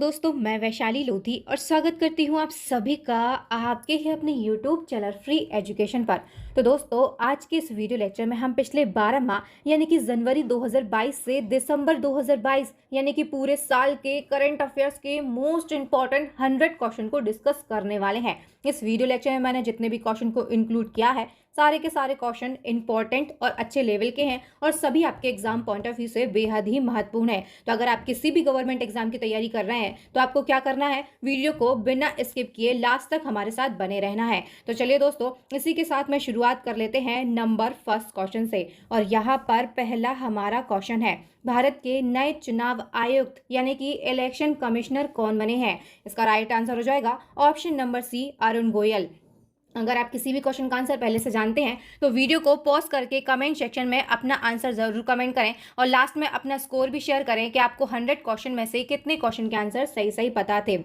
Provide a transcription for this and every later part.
दोस्तों, मैं वैशाली लोधी और स्वागत करती हूँ आप सभी का आपके ही अपने YouTube चैनल फ्री एजुकेशन पर। तो दोस्तों, आज के इस वीडियो लेक्चर में हम पिछले 12 माह यानी कि जनवरी 2022 से दिसंबर 2022 यानी कि पूरे साल के करंट अफेयर्स के मोस्ट इंपॉर्टेंट 100 क्वेश्चन को डिस्कस करने वाले हैं। इस वीडियो लेक्चर में मैंने जितने भी क्वेश्चन को इंक्लूड किया है, सारे के सारे क्वेश्चन इंपॉर्टेंट और अच्छे लेवल के हैं और सभी आपके एग्जाम पॉइंट ऑफ व्यू से बेहद ही महत्वपूर्ण है। तो अगर आप किसी भी गवर्नमेंट एग्जाम की तैयारी कर रहे हैं तो आपको क्या करना है, वीडियो को बिना स्किप किए लास्ट तक हमारे साथ बने रहना है। तो चलिए दोस्तों, इसी के साथ में शुरुआत कर लेते हैं नंबर फर्स्ट क्वेश्चन से। और यहाँ पर पहला हमारा क्वेश्चन है, भारत के नए चुनाव आयुक्त यानी कि इलेक्शन कमिश्नर कौन बने हैं? इसका राइट आंसर हो जाएगा option number C, Arun Goyal. अगर आप किसी भी क्वेश्चन का आंसर पहले से जानते हैं तो वीडियो को पॉज करके कमेंट सेक्शन में अपना आंसर जरूर कमेंट करें और लास्ट में अपना स्कोर भी शेयर करें कि आपको 100 क्वेश्चन में से कितने क्वेश्चन के आंसर सही सही पता थे।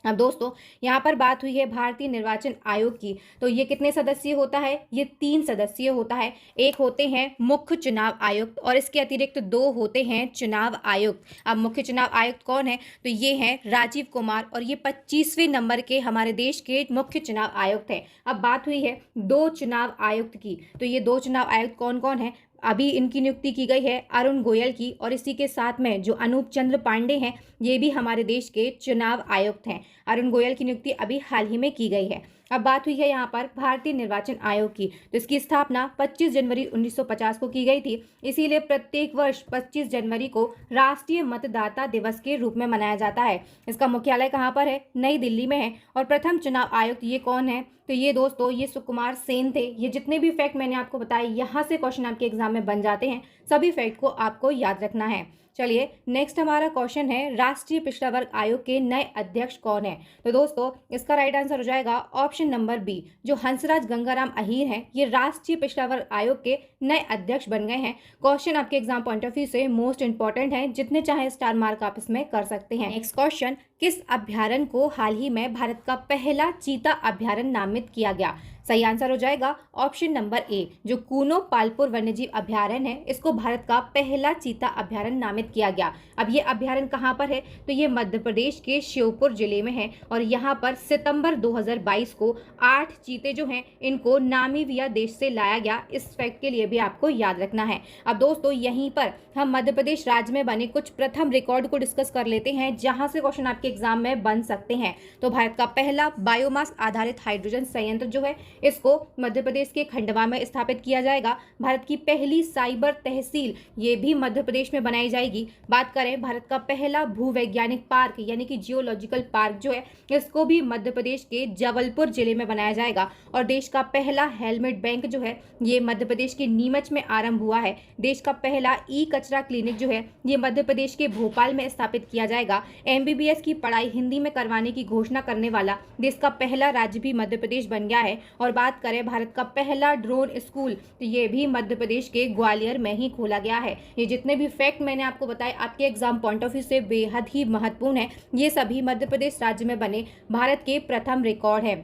अब दोस्तों, यहाँ पर बात हुई है भारतीय निर्वाचन आयोग की। तो ये कितने सदस्यीय होता है? ये 3 सदस्यीय होता है। एक होते हैं मुख्य चुनाव आयुक्त और इसके अतिरिक्त 2 होते हैं चुनाव आयुक्त। अब मुख्य चुनाव आयुक्त कौन है? तो ये हैं राजीव कुमार और ये 25वें नंबर के हमारे देश के मुख्य चुनाव आयुक्त हैं। अब बात हुई है 2 चुनाव आयुक्त की। तो ये 2 चुनाव आयुक्त कौन कौन है? अभी इनकी नियुक्ति की गई है अरुण गोयल की, और इसी के साथ में जो अनूप चंद्र पांडे हैं ये भी हमारे देश के चुनाव आयुक्त हैं। अरुण गोयल की नियुक्ति अभी हाल ही में की गई है। अब बात हुई है यहाँ पर भारतीय निर्वाचन आयोग की। तो इसकी स्थापना 25 जनवरी 1950 को की गई थी। इसीलिए प्रत्येक वर्ष 25 जनवरी को राष्ट्रीय मतदाता दिवस के रूप में मनाया जाता है। इसका मुख्यालय कहाँ पर है? नई दिल्ली में है। और प्रथम चुनाव आयुक्त ये कौन है? तो ये दोस्तों, ये सुकुमार सेन थे। ये जितने भी फैक्ट मैंने आपको बताए, यहाँ से क्वेश्चन आपके एग्जाम में बन जाते हैं। सभी फैक्ट को आपको याद रखना है। चलिए, नेक्स्ट हमारा क्वेश्चन है, राष्ट्रीय पिछड़ा वर्ग आयोग के नए अध्यक्ष कौन है? तो दोस्तों, इसका राइट आंसर हो जाएगा ऑप्शन नंबर बी, जो हंसराज गंगाराम अहीर हैं। ये राष्ट्रीय पिछड़ा वर्ग आयोग के नए अध्यक्ष बन गए हैं। क्वेश्चन आपके एग्जाम पॉइंट ऑफ व्यू से मोस्ट इंपॉर्टेंट है, जितने चाहे स्टार मार्क आप इसमें कर सकते हैं। नेक्स्ट क्वेश्चन, किस अभ्यारण्य को हाल ही में भारत का पहला चीता अभ्यारण्य नामित किया गया? सही आंसर हो जाएगा ऑप्शन नंबर ए, जो कूनो पालपुर वन्यजीव अभ्यारण्य है, इसको भारत का पहला चीता अभ्यारण्य नामित किया गया। अब ये अभ्यारण्य कहाँ पर है? तो ये मध्य प्रदेश के श्योपुर जिले में है और यहाँ पर सितंबर 2022 को 8 चीते जो हैं इनको नामीबिया देश से लाया गया। इस फैक्ट के लिए भी आपको याद रखना है। अब दोस्तों, यहीं पर हम मध्य प्रदेश राज्य में बने कुछ प्रथम रिकॉर्ड को डिस्कस कर लेते हैं, जहां से क्वेश्चन आपके एग्जाम में बन सकते हैं। तो भारत का पहला बायोमास आधारित हाइड्रोजन संयंत्र जो है, इसको मध्य प्रदेश के खंडवा में स्थापित किया जाएगा। भारत की पहली साइबर तहसील ये भी मध्य प्रदेश में बनाई जाएगी। बात करें भारत का पहला भूवैज्ञानिक पार्क यानी कि जियोलॉजिकल पार्क जो है, इसको भी मध्य प्रदेश के जबलपुर जिले में बनाया जाएगा। और देश का पहला हेलमेट बैंक जो है, ये मध्य प्रदेश के नीमच में आरंभ हुआ है। देश का पहला ई कचरा क्लिनिक जो है, ये मध्य प्रदेश के भोपाल में स्थापित किया जाएगा। MBBS की पढ़ाई हिंदी में करवाने की घोषणा करने वाला देश का पहला राज्य भी मध्य प्रदेश बन गया है। और बात करें भारत का पहला ड्रोन स्कूल, तो ये भी मध्य प्रदेश के ग्वालियर में ही खोला गया है। ये जितने भी फैक्ट मैंने आपको बताए आपके एग्जाम पॉइंट ऑफ व्यू से बेहद ही महत्वपूर्ण है। ये सभी मध्य प्रदेश राज्य में बने भारत के प्रथम रिकॉर्ड है।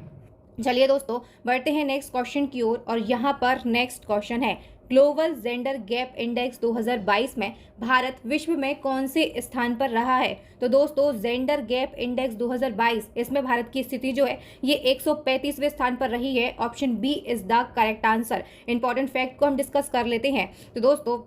चलिए दोस्तों, बढ़ते हैं नेक्स्ट क्वेश्चन की ओर। और यहाँ पर नेक्स्ट क्वेश्चन है, ग्लोबल जेंडर गैप इंडेक्स 2022 में भारत विश्व में कौन से स्थान पर रहा है? तो दोस्तों, जेंडर गैप इंडेक्स 2022 इसमें भारत की स्थिति जो है ये 135वें स्थान पर रही है। Option B is the correct answer. Important fact को हम डिस्कस कर लेते हैं। तो दोस्तों,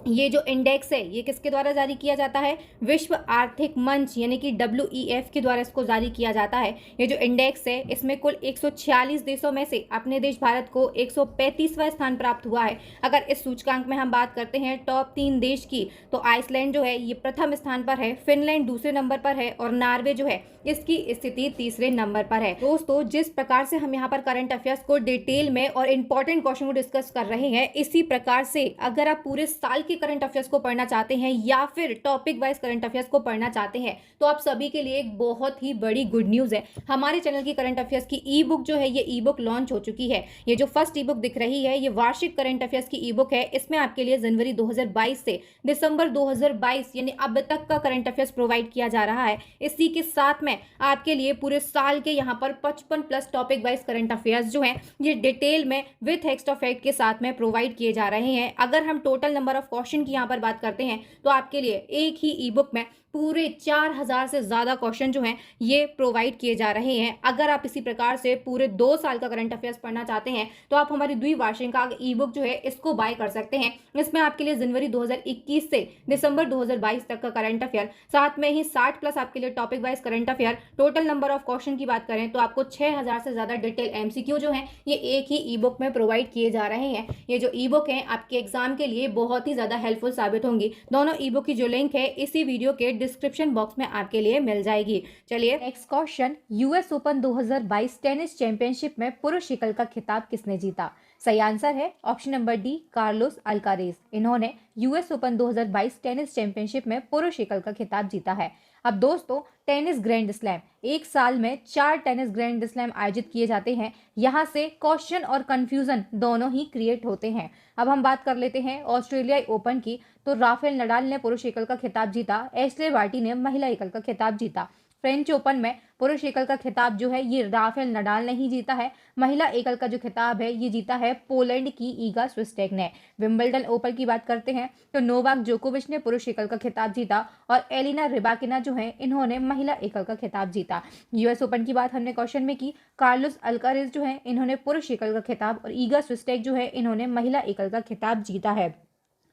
ये जो इंडेक्स है ये किसके द्वारा जारी किया जाता है? विश्व आर्थिक मंच यानी कि WEF के द्वारा इसको जारी किया जाता है। ये जो इंडेक्स है इसमें कुल 146 देशों में से अपने देश भारत को 135वां स्थान प्राप्त हुआ है। अगर इस सूचकांक में हम बात करते हैं टॉप 3 देश की, तो आइसलैंड जो है ये प्रथम स्थान पर है, फिनलैंड दूसरे नंबर पर है और नॉर्वे जो है इसकी स्थिति तीसरे नंबर पर है। दोस्तों, जिस प्रकार से हम यहाँ पर करंट अफेयर्स को डिटेल में और इंपॉर्टेंट क्वेश्चन को डिस्कस कर रहे हैं, इसी प्रकार से अगर आप पूरे साल के करंट अफेयर्स को पढ़ना चाहते हैं या फिर टॉपिक वाइज करंट अफेयर्स को पढ़ना चाहते हैं, तो आप सभी के लिए एक बहुत ही बड़ी गुड न्यूज है। हमारे चैनल की करंट अफेयर्स की ई बुक जो है, ये ई बुक लॉन्च हो चुकी है। ये जो फर्स्ट ई बुक दिख रही है, ये वार्षिक करंट अफेयर्स की ई बुक है। इसमें आपके लिए जनवरी 2022 से दिसंबर 2022 यानी अब तक का करंट अफेयर्स प्रोवाइड किया जा रहा है। इसी के साथ में आपके लिए पूरे साल के यहाँ पर 55+ टॉपिक वाइज करंट अफेयर्स जो हैं ये डिटेल में विथ एक्स्ट्रा फैक्ट के साथ में प्रोवाइड किए जा रहे हैं। अगर हम टोटल नंबर ऑफ क्वेश्चन की यहाँ पर बात करते हैं तो आपके लिए एक ही ई बुक में पूरे 4000 से ज़्यादा क्वेश्चन जो हैं ये प्रोवाइड किए जा रहे हैं। अगर आप इसी प्रकार से पूरे 2 साल का करंट अफेयर्स पढ़ना चाहते हैं तो आप हमारी द्विवार्षिक ई बुक जो है इसको बाय कर सकते हैं। इसमें आपके लिए जनवरी 2021 से दिसंबर 2022 तक का करंट अफेयर, साथ में ही 60 प्लस आपके लिए topic wise current affair, total number of question की बात करें तो आपको 6000 से ज़्यादा डिटेल एमसीक्यू जो है ये एक ही ई बुक में प्रोवाइड किए जा रहे हैं। ये जो ई बुक है आपके एग्जाम के लिए बहुत ही ज़्यादा हेल्पफुल साबित होंगी। दोनों ई बुक की जो लिंक है इसी वीडियो के डिस्क्रिप्शन बॉक्स में आपके लिए मिल जाएगी। चलिए next question, US open 2022 tennis championship में पुरुष एकल का खिताब किसने जीता? सही आंसर है option number D, Carlos Alcaraz. इन्होंने यूएस ओपन 2022 टेनिस चैंपियनशिप में पुरुष एकल का खिताब जीता है। अब दोस्तों, टेनिस ग्रैंड स्लैम, एक साल में 4 टेनिस ग्रैंड स्लैम आयोजित किए जाते हैं। यहाँ से क्वेश्चन और कंफ्यूजन दोनों ही क्रिएट होते हैं। अब हम बात कर लेते हैं ऑस्ट्रेलियाई ओपन की। तो राफेल नडाल ने पुरुष एकल का खिताब जीता, एश्ले बार्टी ने महिला एकल का खिताब जीता। फ्रेंच ओपन में पुरुष एकल का खिताब जो है ये राफेल नडाल ने ही जीता है। महिला एकल का जो खिताब है ये जीता है पोलैंड की ईगा स्विस्टेक ने। विंबलडन ओपन की बात करते हैं तो नोवाक जोकोविच ने पुरुष एकल का खिताब जीता और एलिना रिबाकिना जो है इन्होंने महिला एकल का खिताब जीता। यूएस ओपन की बात हमने क्वेश्चन में की, कार्लोस अल्कारेज जो है इन्होंने पुरुष एकल का खिताब और ईगा स्विस्टेक जो है इन्होंने महिला एकल का खिताब जीता है।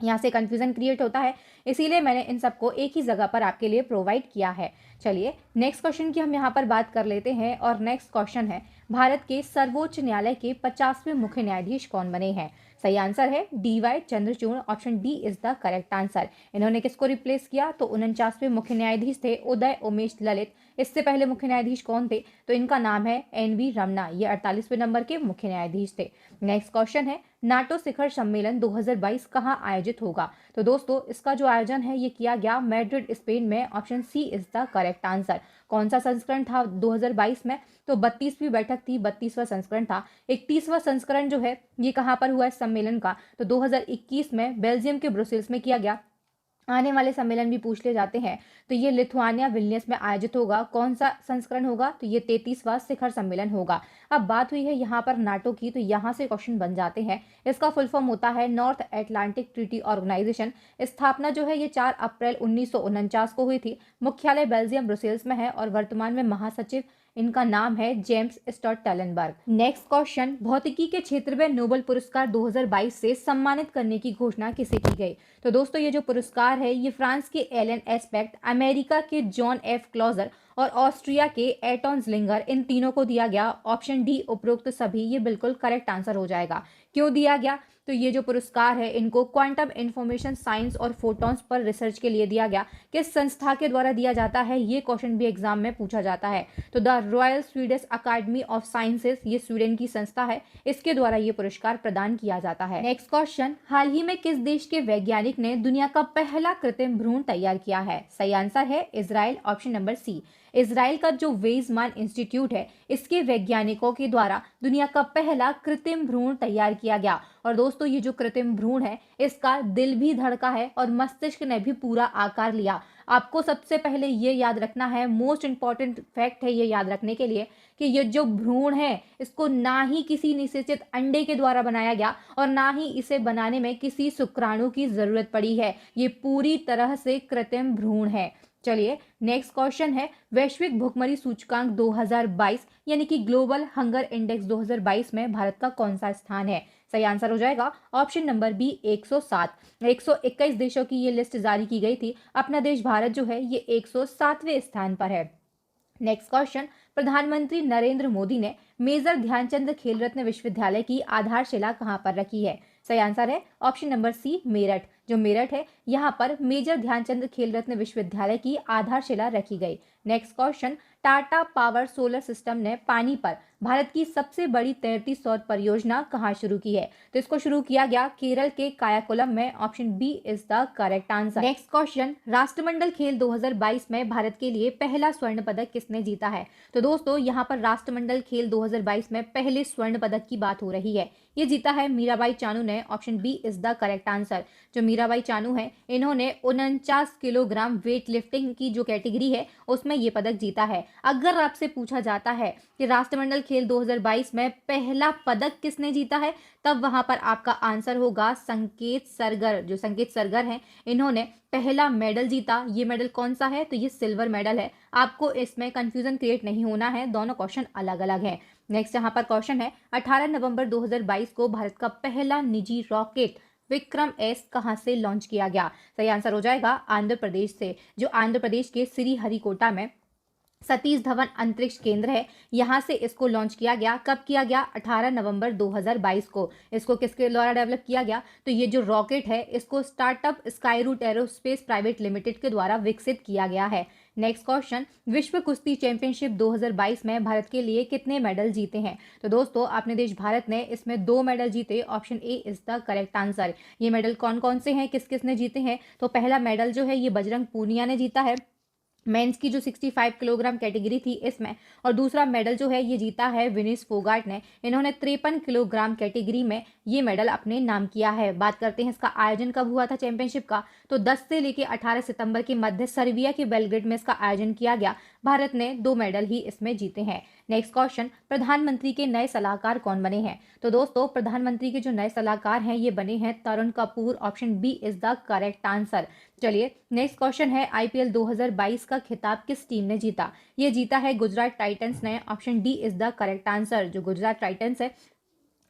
यहाँ से कंफ्यूजन क्रिएट होता है, इसीलिए मैंने इन सबको एक ही जगह पर आपके लिए प्रोवाइड किया है। चलिए नेक्स्ट क्वेश्चन की हम यहाँ पर बात कर लेते हैं और नेक्स्ट क्वेश्चन है, भारत के सर्वोच्च न्यायालय के 50वें मुख्य न्यायाधीश कौन बने हैं? सही आंसर है DY Chandrachud, option D is the correct answer. इन्होंने किसको रिप्लेस किया? तो 49वें मुख्य न्यायाधीश थे उदय उमेश ललित। इससे पहले मुख्य न्यायाधीश कौन थे? तो इनका नाम है एन.वी. रमना, ये 48वें नंबर के मुख्य न्यायाधीश थे। नेक्स्ट क्वेश्चन है, नाटो शिखर सम्मेलन 2022 कहाँ आयोजित होगा? तो दोस्तों इसका जो आयोजन है ये किया गया मैड्रिड स्पेन में, option C is the correct answer. कौन सा संस्करण था 2022 में? तो 32वीं बैठक थी, 32वां संस्करण था। 31वां संस्करण जो है ये कहाँ पर हुआ है सम्मेलन का? तो 2021 में बेल्जियम के ब्रुसेल्स में किया गया। आने वाले सम्मेलन भी पूछ ले जाते हैं तो ये लिथुआनिया विल्नियस में आयोजित होगा। कौन सा संस्करण होगा? तो ये 33वां शिखर सम्मेलन होगा। अब बात हुई है यहाँ पर नाटो की, तो यहाँ से क्वेश्चन बन जाते हैं। इसका फुल फॉर्म होता है नॉर्थ एटलांटिक ट्रीटी ऑर्गेनाइजेशन। स्थापना जो है ये 4 अप्रैल 1949 को हुई थी। मुख्यालय बेल्जियम ब्रुसेल्स में है और वर्तमान में महासचिव इनका नाम है जेम्स स्टॉटलेनबर्ग। नेक्स्ट क्वेश्चन, भौतिकी के क्षेत्र में नोबेल पुरस्कार 2022 से सम्मानित करने की घोषणा किसे की गई? तो दोस्तों ये जो पुरस्कार है ये फ्रांस के एलन एस्पेक्ट, अमेरिका के जॉन एफ क्लॉजर और ऑस्ट्रिया के एटॉन ज़्लिंगर, इन तीनों को दिया गया। ऑप्शन डी उपरोक्त सभी, ये बिल्कुल करेक्ट आंसर हो जाएगा। क्यों दिया गया? तो ये जो पुरस्कार है इनको क्वांटम इंफॉर्मेशन साइंस और फोटॉन्स पर रिसर्च के लिए दिया गया। किस संस्था के द्वारा दिया जाता है ये क्वेश्चन भी एग्जाम में पूछा जाता है। तो the Royal Swedish Academy of Sciences, ये स्वीडन की संस्था है, इसके द्वारा ये पुरस्कार प्रदान किया जाता है। नेक्स्ट क्वेश्चन, हाल ही में किस देश के वैज्ञानिक ने दुनिया का पहला कृत्रिम भ्रूण तैयार किया है? सही आंसर है Israel, option number C. Israel का जो वेizमान इंस्टीट्यूट है इसके वैज्ञानिकों के द्वारा दुनिया का पहला कृत्रिम भ्रूण तैयार किया गया। और दोस्तों ये जो कृत्रिम भ्रूण है इसका दिल भी धड़का है और मस्तिष्क ने भी पूरा आकार लिया। आपको सबसे पहले ये याद रखना है, मोस्ट इंपॉर्टेंट फैक्ट है ये याद रखने के लिए, कि ये जो भ्रूण है इसको ना ही किसी निषेचित अंडे के द्वारा बनाया गया और ना ही इसे बनाने में किसी शुक्राणु की जरूरत पड़ी है। ये पूरी तरह से कृत्रिम भ्रूण है। चलिए नेक्स्ट क्वेश्चन है, वैश्विक भुखमरी सूचकांक 2022 यानी कि ग्लोबल हंगर इंडेक्स 2022 में भारत का कौन सा स्थान है? सही आंसर हो जाएगा ऑप्शन नंबर बी 107। 121 देशों की ये लिस्ट जारी की गई थी। अपना देश भारत जो है ये 107वें स्थान पर है। नेक्स्ट क्वेश्चन, प्रधानमंत्री नरेंद्र मोदी ने मेजर ध्यानचंद खेल रत्न विश्वविद्यालय की आधारशिला कहां पर रखी है? सही आंसर है ऑप्शन नंबर सी मेरठ। जो मेरठ है यहाँ पर मेजर ध्यानचंद खेल रत्न विश्वविद्यालय की आधारशिला रखी गई। Next question, Tata power solar system ने पानी पर भारत की सबसे बड़ी तैरती सौर परियोजना कहाँ शुरू की है? तो इसको शुरू किया गया केरल के कायाकुलम में, option B is the correct answer. Next question, राष्ट्रमंडल खेल 2022 में भारत के लिए पहला स्वर्ण पदक किसने जीता है? तो दोस्तों यहाँ पर राष्ट्रमंडल खेल 2022 में पहले स्वर्ण पदक की बात हो रही है। ये जीता है मीराबाई चानू ने। Option B is the correct answer. जो मीराबाई चानू है इन्होंने 49 किलोग्राम वेट लिफ्टिंग की जो कैटेगरी है उसमें ये पदक जीता है। अगर आपसे पूछा जाता है कि राष्ट्रमंडल खेल 2022 में पहला पदक किसने जीता है, तब वहां पर आपका आंसर होगा संकेत सरगर। जो संकेत सरगर हैं इन्होंने पहला मेडल जीता। ये मेडल कौन सा है, तो ये सिल्वर मेडल है। आपको इसमें कंफ्यूजन क्रिएट नहीं होना है, दोनों क्वेश्चन अलग अलग हैं। नेक्स्ट यहाँ पर क्वेश्चन है 18 नवंबर 2022 को भारत का पहला निजी रॉकेट विक्रम एस कहां से लॉन्च किया गया। सही आंसर हो जाएगा आंध्र प्रदेश से। जो आंध्र प्रदेश के श्रीहरिकोटा में सतीश धवन अंतरिक्ष केंद्र है, यहां से इसको लॉन्च किया गया। कब किया गया, 18 नवंबर 2022 को। इसको किसके द्वारा डेवलप किया गया, तो ये जो रॉकेट है इसको startup Skyroot aerospace private limited के द्वारा विकसित किया गया है। नेक्स्ट क्वेश्चन, विश्व कुश्ती चैंपियनशिप 2022 में भारत के लिए कितने मेडल जीते हैं। तो दोस्तों अपने देश भारत ने इसमें 2 मेडल जीते। Option A is the correct answer. ये मेडल कौन कौन से हैं, किस किस ने जीते हैं, तो पहला मेडल जो है ये बजरंग पूनिया ने जीता है मेंस की जो 65 किलोग्राम कैटेगरी थी इसमें, और दूसरा मेडल जो है ये जीता है विनेश फोगाट ने। इन्होंने 53 किलोग्राम कैटेगरी में ये मेडल अपने नाम किया है। बात करते हैं इसका आयोजन कब हुआ था चैंपियनशिप का, तो 10 से लेकर 18 सितंबर के मध्य सर्बिया के बेलग्रेड में इसका आयोजन किया गया। भारत ने 2 मेडल ही इसमें जीते हैं। नेक्स्ट क्वेश्चन, प्रधानमंत्री के नए सलाहकार कौन बने हैं। तो दोस्तों प्रधानमंत्री के जो नए सलाहकार हैं ये बने हैं Tarun Kapoor. Option B is the correct answer. चलिए नेक्स्ट क्वेश्चन है, आईपीएल 2022 का खिताब किस टीम ने जीता। ये जीता है गुजरात टाइटंस ने। Option D is the correct answer. जो गुजरात टाइटंस है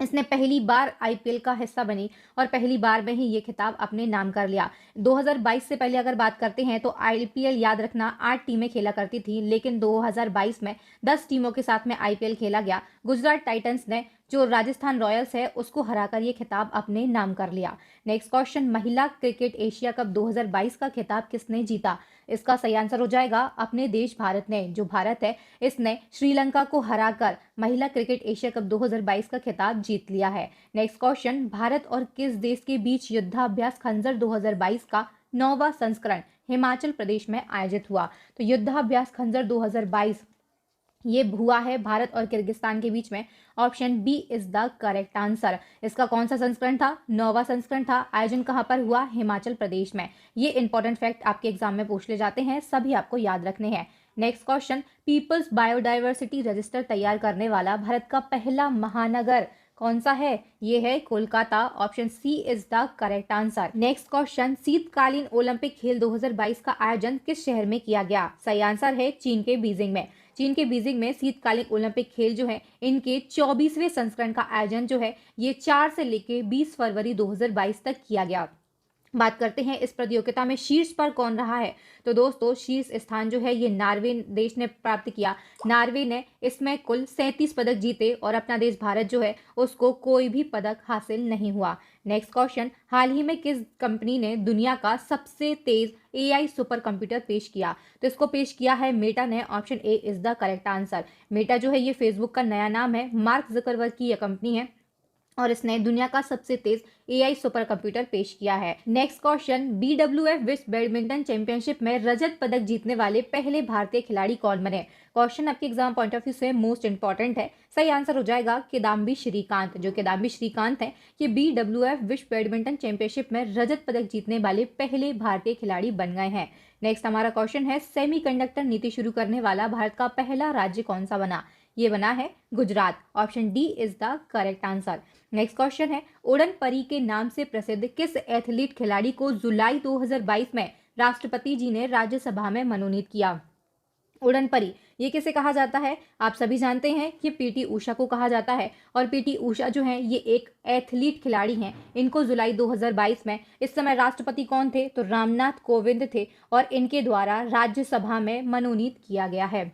इसने पहली बार आईपीएल का हिस्सा बनी और पहली बार में ही ये खिताब अपने नाम कर लिया। 2022 से पहले अगर बात करते हैं तो आईपीएल याद रखना 8 टीमें खेला करती थी, लेकिन 2022 में 10 टीमों के साथ में आईपीएल खेला गया। गुजरात टाइटंस ने जो राजस्थान रॉयल्स है उसको हराकर ये खिताब अपने नाम कर लिया। नेक्स्ट क्वेश्चन, महिला क्रिकेट एशिया कप 2022 का खिताब किसने जीता। इसका सही आंसर हो जाएगा अपने देश भारत ने। जो भारत है इसने श्रीलंका को हराकर महिला क्रिकेट एशिया कप 2022 का खिताब जीत लिया है। नेक्स्ट क्वेश्चन, भारत और किस देश के बीच युद्धाभ्यास खंजर 2022 का 9वां संस्करण हिमाचल प्रदेश में आयोजित हुआ। तो युद्धाभ्यास खंजर 2022 ये हुआ है भारत और किर्गिस्तान के बीच में। Option B is the correct answer. इसका कौन सा संस्करण था, 9वां संस्करण था। आयोजन कहां पर हुआ, हिमाचल प्रदेश में। ये इंपॉर्टेंट फैक्ट आपके एग्जाम में पूछ ले जाते हैं, सभी आपको याद रखने हैं। Next question, people's biodiversity register तैयार करने वाला भारत का पहला महानगर कौन सा है, ये है Kolkata. Option C is the correct answer. Next question, शीतकालीन ओलंपिक खेल 2022 का आयोजन किस शहर में किया गया। सही आंसर है चीन के बीजिंग में। चीन के बीजिंग में शीतकालीन ओलंपिक खेल जो है इनके 24वें संस्करण का आयोजन जो है ये 4 से लेकर 20 फरवरी 2022 तक किया गया। बात करते हैं इस प्रतियोगिता में शीर्ष पर कौन रहा है, तो दोस्तों शीर्ष स्थान जो है ये नॉर्वे देश ने प्राप्त किया। नॉर्वे ने इसमें कुल 37 पदक जीते और अपना देश भारत जो है उसको कोई भी पदक हासिल नहीं हुआ। नेक्स्ट क्वेश्चन, हाल ही में किस कंपनी ने दुनिया का सबसे तेज एआई सुपर कंप्यूटर पेश किया। तो इसको पेश किया है मेटा ने। Option A is the correct answer. Meta जो है ये फेसबुक का नया नाम है। मार्क जकरबर्ग की यह कंपनी है और इसने दुनिया का सबसे तेज एआई सुपर कंप्यूटर पेश किया है। नेक्स्ट क्वेश्चन, बीडब्ल्यूएफ विश्व बैडमिंटन चैंपियनशिप में रजत पदक जीतने वाले पहले भारतीय खिलाड़ी कौन बने। क्वेश्चन आपके एग्जाम पॉइंट ऑफ व्यू से मोस्ट इंपॉर्टेंट है। सही आंसर हो जाएगा किदाम्बी श्रीकांत। जो किदाम्बी श्रीकांत है ये बीडब्ल्यूएफ विश्व बैडमिंटन चैंपियनशिप में रजत पदक जीतने वाले पहले भारतीय खिलाड़ी बन गए हैं। नेक्स्ट हमारा क्वेश्चन है, सेमीकंडक्टर नीति शुरू करने वाला भारत का पहला राज्य कौन सा बना। ये बना है Gujarat. Option D is the correct answer. Next question है, उड़न परी के नाम से प्रसिद्ध किस एथलीट खिलाड़ी को जुलाई 2022 में राष्ट्रपति जी ने राज्यसभा में मनोनीत किया। उड़न परी ये किसे कहा जाता है, आप सभी जानते हैं कि पीटी उषा को कहा जाता है। और पीटी उषा जो है ये एक एथलीट खिलाड़ी हैं। इनको जुलाई 2022 में, इस समय राष्ट्रपति कौन थे, तो रामनाथ कोविंद थे और इनके द्वारा राज्यसभा में मनोनीत किया गया है।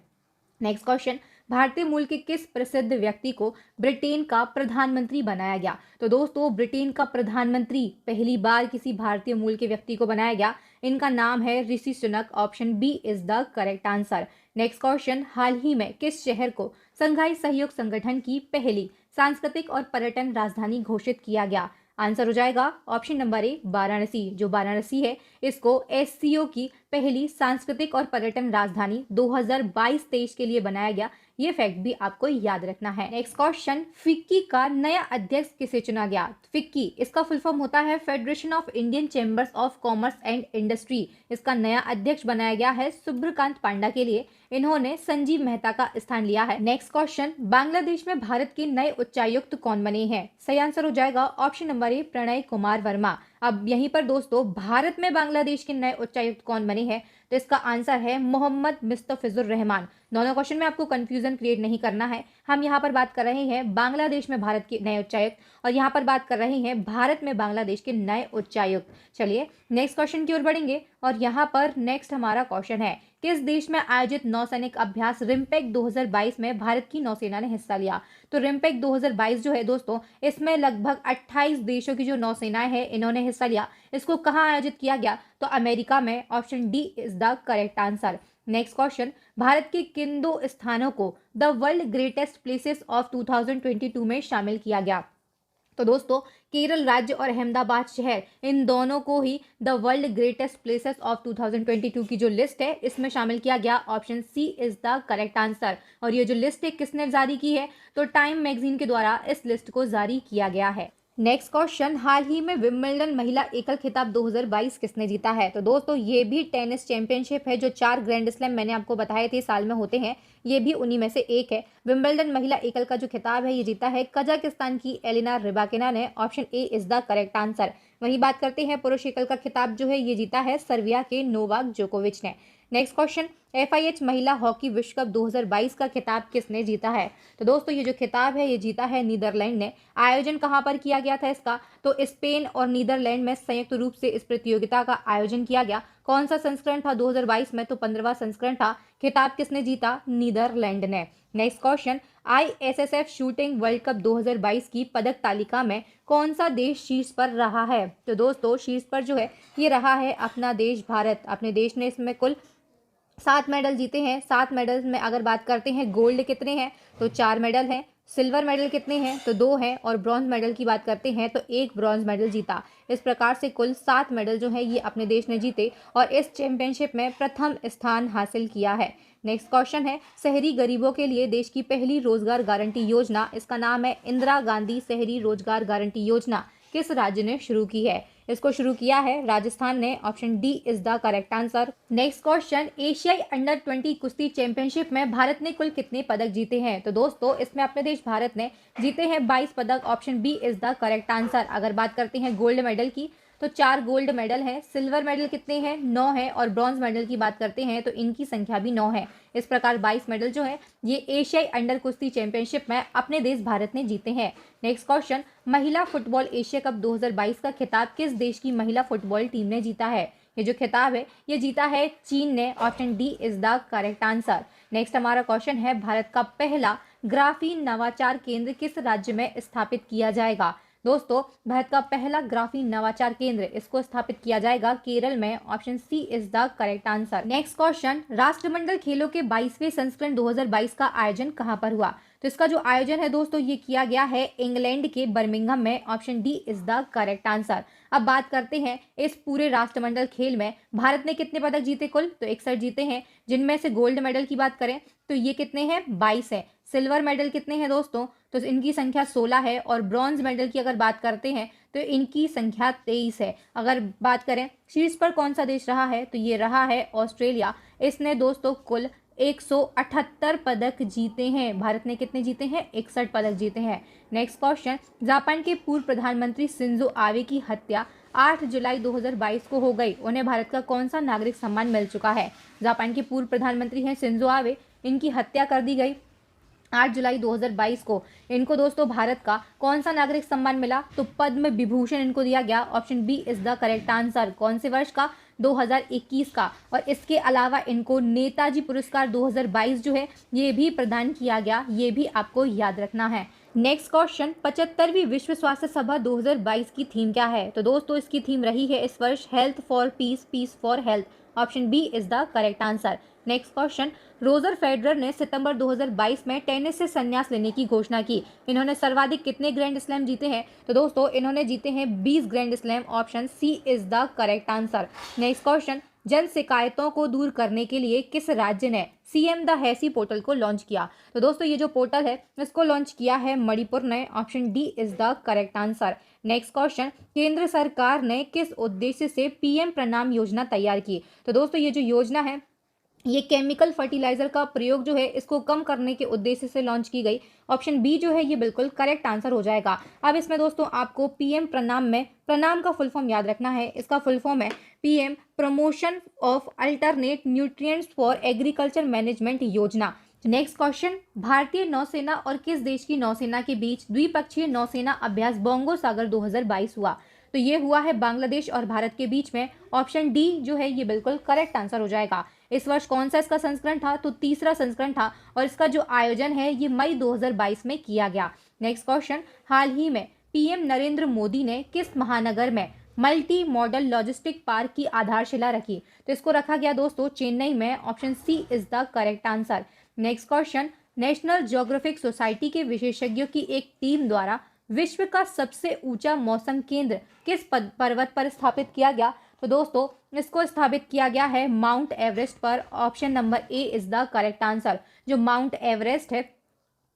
नेक्स्ट क्वेश्चन, भारतीय मूल के किस प्रसिद्ध व्यक्ति को ब्रिटेन का प्रधानमंत्री बनाया गया। तो दोस्तों ब्रिटेन का प्रधानमंत्री पहली बार किसी भारतीय मूल के व्यक्ति को बनाया गया। इनका नाम है Rishi Sunak. Option B is the correct answer. Next question, हाल ही में किस शहर को संघाई सहयोग संगठन की पहली सांस्कृतिक और पर्यटन राजधानी घोषित किया गया। आंसर हो जाएगा ऑप्शन नंबर ए वाराणसी। जो वाराणसी है इसको एससीओ की पहली सांस्कृतिक और पर्यटन राजधानी 2022-23 के लिए बनाया गया। ये फैक्ट भी आपको याद रखना है। नेक्स्ट क्वेश्चन, फिक्की का नया अध्यक्ष किसे चुना गया? फिक्की इसका फुल फॉर्म होता है federation of Indian chambers of commerce and industry. इसका नया अध्यक्ष बनाया गया है सुब्रकांत पांडा के लिए। इन्होंने संजीव मेहता का स्थान लिया है। नेक्स्ट क्वेश्चन, बांग्लादेश में भारत के नए उच्चायुक्त कौन बने हैं? सही आंसर हो जाएगा option number A, Pranay Kumar Varma. अब यहीं पर दोस्तों भारत में बांग्लादेश के नए उच्चायुक्त कौन बने हैं? तो इसका आंसर है मोहम्मद मुस्तफिजुर रहमान। दोनों क्वेश्चन में आपको कंफ्यूजन क्रिएट नहीं करना है। हम यहाँ पर बात कर रहे हैं बांग्लादेश में भारत के नए उच्चायुक्त और यहाँ पर बात कर रहे हैं भारत में बांग्लादेश के नए उच्चायुक्त। चलिए नेक्स्ट क्वेश्चन की ओर बढ़ेंगे और यहाँ पर नेक्स्ट हमारा क्वेश्चन है, किस देश में आयोजित नौसैनिक अभ्यास रिम्पेक 2022 में भारत की नौसेना ने हिस्सा लिया? तो रिम्पेक 2022 जो है दोस्तों, इसमें लगभग 28 देशों की जो नौसेनाएं हैं इन्होंने हिस्सा लिया। इसको कहाँ आयोजित किया गया? तो अमेरिका में। Option D is the correct answer. Next question, Bharat के किन 2 स्थानों को the world greatest places of 2022 में शामिल किया गया? तो दोस्तों केरल राज्य और अहमदाबाद शहर, इन दोनों को ही the world greatest places of 2022 की जो लिस्ट है इसमें शामिल किया गया। Option C is the correct answer. और ये जो लिस्ट है किसने जारी की है? तो टाइम मैगजीन के द्वारा इस लिस्ट को जारी किया गया है। नेक्स्ट क्वेश्चन, हाल ही में विंबलडन महिला एकल खिताब 2022 किसने जीता है? तो दोस्तों ये भी टेनिस चैंपियनशिप है, जो 4 ग्रैंड स्लैम मैंने आपको बताए थे साल में होते हैं, ये भी उन्हीं में से एक है। विंबलडन महिला एकल का जो खिताब है ये जीता है कजाकिस्तान की एलिना रिबाकिना ने। Option A is the correct answer. वहीं बात करते हैं पुरुष एकल का खिताब जो है ये जीता है सर्बिया के नोवाक जोकोविच ने। नेक्स्ट क्वेश्चन, FIH महिला हॉकी विश्व कप 2022 का खिताब किसने जीता है? तो दोस्तों ये जो खिताब है ये जीता है नीदरलैंड ने। आयोजन कहाँ पर किया गया था इसका? तो स्पेन और नीदरलैंड में संयुक्त रूप से इस प्रतियोगिता का आयोजन किया गया। कौन सा संस्करण था 2022 में? तो 15वां संस्करण था। खिताब किसने जीता? नीदरलैंड ने। Next question, ISSF shooting world cup 2022 की पदक तालिका में कौन सा देश शीर्ष पर रहा है? तो दोस्तों शीर्ष पर जो है ये रहा है अपना देश भारत। अपने देश ने इसमें कुल 7 मेडल जीते हैं। 7 मेडल में अगर बात करते हैं गोल्ड कितने हैं? तो 4 मेडल हैं। सिल्वर मेडल कितने हैं? तो 2 हैं। और ब्रॉन्ज मेडल की बात करते हैं तो 1 ब्रॉन्ज मेडल जीता। इस प्रकार से कुल 7 मेडल जो है ये अपने देश ने जीते और इस चैंपियनशिप में प्रथम स्थान हासिल किया है। नेक्स्ट क्वेश्चन है, शहरी गरीबों के लिए देश की पहली रोजगार गारंटी योजना, इसका नाम है इंदिरा गांधी शहरी रोजगार गारंटी योजना, किस राज्य ने शुरू की है? इसको शुरू किया है राजस्थान ने। Option D is the correct answer. Next question, एशियाई अंडर 20 कुश्ती चैंपियनशिप में भारत ने कुल कितने पदक जीते हैं? तो दोस्तों इसमें अपने देश भारत ने जीते हैं 22 पदक। Option B is the correct answer. अगर बात करते हैं गोल्ड मेडल की तो 4 गोल्ड मेडल हैं। सिल्वर मेडल कितने हैं? 9 है। और ब्रॉन्ज मेडल की बात करते हैं तो इनकी संख्या भी 9 है। इस प्रकार 22 मेडल जो है ये एशियाई अंडर कुश्ती चैंपियनशिप में अपने देश भारत ने जीते हैं। नेक्स्ट क्वेश्चन, महिला फुटबॉल एशिया कप 2022 का खिताब किस देश की महिला फुटबॉल टीम ने जीता है? ये जो खिताब है ये जीता है चीन ने। Option D is the correct answer. Next हमारा क्वेश्चन है, भारत का पहला ग्राफीन नवाचार केंद्र किस राज्य में स्थापित किया जाएगा? दोस्तों भारत का पहला ग्राफीन नवाचार केंद्र इसको स्थापित किया जाएगा केरल में। Option C is the correct answer. Next question, राष्ट्रमंडल खेलों के 22वें संस्करण 2022 का आयोजन कहां पर हुआ? तो इसका जो आयोजन है दोस्तों ये किया गया है इंग्लैंड के बर्मिंघम में। Option D is the correct answer. अब बात करते हैं इस पूरे राष्ट्रमंडल खेल में भारत ने कितने पदक जीते कुल? तो 61 जीते हैं, जिनमें से गोल्ड मेडल की बात करें तो ये कितने हैं? 22 है। सिल्वर मेडल कितने हैं दोस्तों? तो इनकी संख्या 16 है। और ब्रॉन्ज मेडल की अगर बात करते हैं तो इनकी संख्या 23 है। अगर बात करें शीर्ष पर कौन सा देश रहा है तो ये रहा है ऑस्ट्रेलिया। इसने दोस्तों कुल 178 पदक जीते हैं। भारत ने कितने जीते हैं? 61 पदक जीते हैं। नेक्स्ट क्वेश्चन, जापान के पूर्व प्रधानमंत्री शिंजो आबे की हत्या 8 जुलाई 2022 को हो गई। उन्हें भारत का कौन सा नागरिक सम्मान मिल चुका है? जापान के पूर्व प्रधानमंत्री हैं शिंजो आबे, इनकी हत्या कर दी गई 8 जुलाई 2022 को। इनको दोस्तों भारत का कौन सा नागरिक सम्मान मिला? तो पद्म विभूषण इनको दिया गया। Option B is the correct answer. कौन से वर्ष का? 2021 का। और इसके अलावा इनको नेताजी पुरस्कार 2022 जो है ये भी प्रदान किया गया, ये भी आपको याद रखना है। नेक्स्ट क्वेश्चन, 75वीं विश्व स्वास्थ्य सभा 2022 की थीम क्या है? तो दोस्तों इसकी थीम रही है इस वर्ष health for peace, peace for health. Option B is the correct answer. Next question, Roger Federer ने सितंबर 2022 में टेनिस से संन्यास लेने की घोषणा की। इन्होंने सर्वाधिक कितने ग्रैंड स्लैम जीते हैं? तो दोस्तों इन्होंने जीते हैं 20 grand slam. Option C is the correct answer. Next question, जन शिकायतों को दूर करने के लिए किस राज्य ने सीएम द हैसी पोर्टल को लॉन्च किया? तो दोस्तों ये जो पोर्टल है इसको लॉन्च किया है मणिपुर ने। Option D is the correct answer. Next question, केंद्र सरकार ने किस उद्देश्य से पीएम प्रणाम योजना तैयार की? तो दोस्तों ये जो योजना है ये केमिकल फर्टिलाइजर का प्रयोग जो है इसको कम करने के उद्देश्य से लॉन्च की गई। ऑप्शन बी जो है ये बिल्कुल करेक्ट आंसर हो जाएगा। अब इसमें दोस्तों आपको पीएम प्रणाम में प्रणाम का फुल फॉर्म याद रखना है। इसका फुल फॉर्म है PM promotion of alternate nutrients for agriculture management योजना। नेक्स्ट क्वेश्चन, भारतीय नौसेना और किस देश की नौसेना के बीच द्विपक्षीय नौसेना अभ्यास बोंगो सागर 2022 हुआ? तो ये हुआ है बांग्लादेश और भारत के बीच में। ऑप्शन डी जो है ये बिल्कुल करेक्ट आंसर हो जाएगा। इस वर्ष कौन सा इसका संस्करण था? तो तीसरा संस्करण था और इसका जो आयोजन है ये मई 2022 में किया गया। नेक्स्ट क्वेश्चन, हाल ही में पीएम नरेंद्र मोदी ने किस महानगर में मल्टी मॉडल लॉजिस्टिक पार्क की आधारशिला रखी? तो इसको रखा गया दोस्तों चेन्नई में। Option C is the correct answer. Next question, National Geographic Society के विशेषज्ञों की एक टीम द्वारा विश्व का सबसे ऊंचा मौसम केंद्र किस पर्वत पर स्थापित किया गया? तो दोस्तों इसको स्थापित किया गया है माउंट एवरेस्ट पर। Option number A is the correct answer. जो माउंट एवरेस्ट है